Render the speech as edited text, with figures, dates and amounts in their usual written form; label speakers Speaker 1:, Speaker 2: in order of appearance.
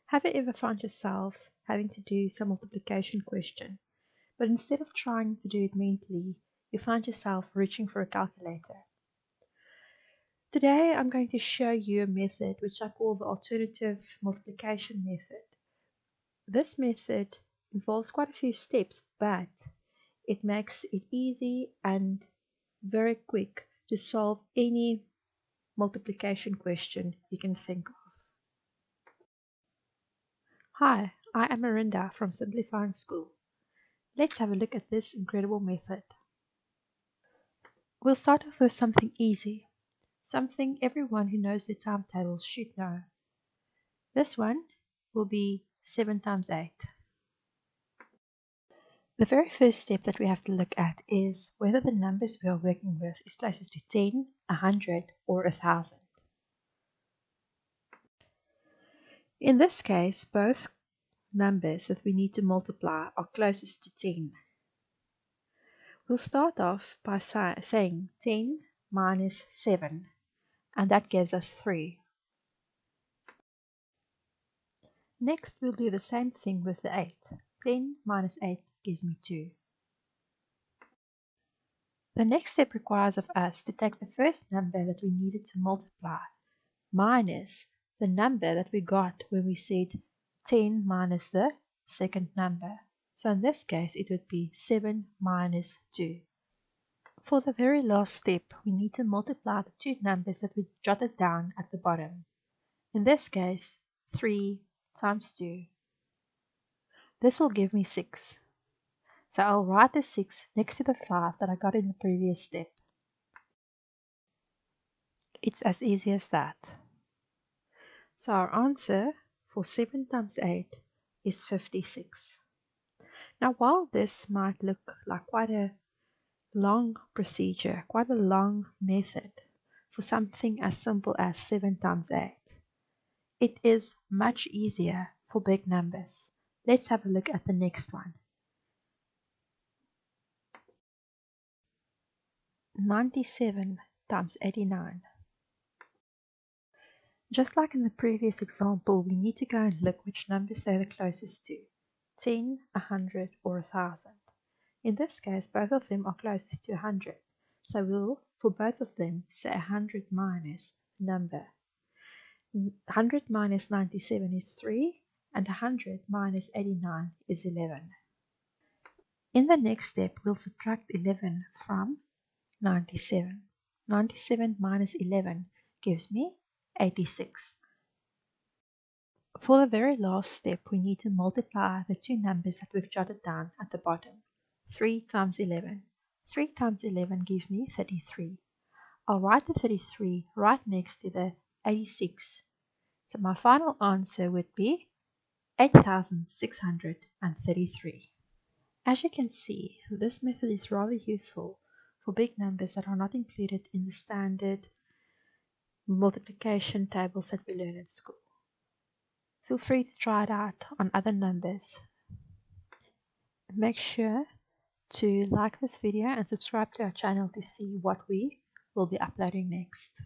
Speaker 1: Have you ever found yourself having to do some multiplication question, but instead of trying to do it mentally, you find yourself reaching for a calculator? Today I'm going to show you a method which I call the alternative multiplication method. This method involves quite a few steps, but it makes it easy and very quick to solve any multiplication question you can think of. Hi, I am Marinda from Simplifying School. Let's have a look at this incredible method. We'll start off with something easy, something everyone who knows the timetables should know. This one will be 7 times 8. The very first step that we have to look at is whether the numbers we are working with is closest to 10, 100 or 1000. In this case, both numbers that we need to multiply are closest to 10. We'll start off by saying 10 minus 7, and that gives us 3. Next, we'll do the same thing with the 8. 10 minus 8 gives me 2. The next step requires of us to take the first number that we needed to multiply minus the number that we got when we said 10 minus the second number. So in this case, it would be 7 minus 2. For the very last step, we need to multiply the two numbers that we jotted down at the bottom. In this case, 3 times 2. This will give me 6. So I'll write the 6 next to the 5 that I got in the previous step. It's as easy as that. So our answer for 7 times 8 is 56. Now while this might look like quite a long procedure, quite a long method for something as simple as 7 times 8, it is much easier for big numbers. Let's have a look at the next one. 97 times 89. Just like in the previous example, we need to go and look which numbers they're the closest to, 10, 100 or 1000. In this case, both of them are closest to 100, so we'll, for both of them, say 100 minus number. 100 minus 97 is 3, and 100 minus 89 is 11. In the next step, we'll subtract 11 from 97. 97 minus 11 gives me 86. For the very last step, we need to multiply the two numbers that we've jotted down at the bottom. 3 times 11. 3 times 11 gives me 33. I'll write the 33 right next to the 86. So my final answer would be 8,633. As you can see, this method is rather useful for big numbers that are not included in the standard multiplication tables that we learn at school. Feel free to try it out on other numbers. Make sure to like this video and subscribe to our channel to see what we will be uploading next.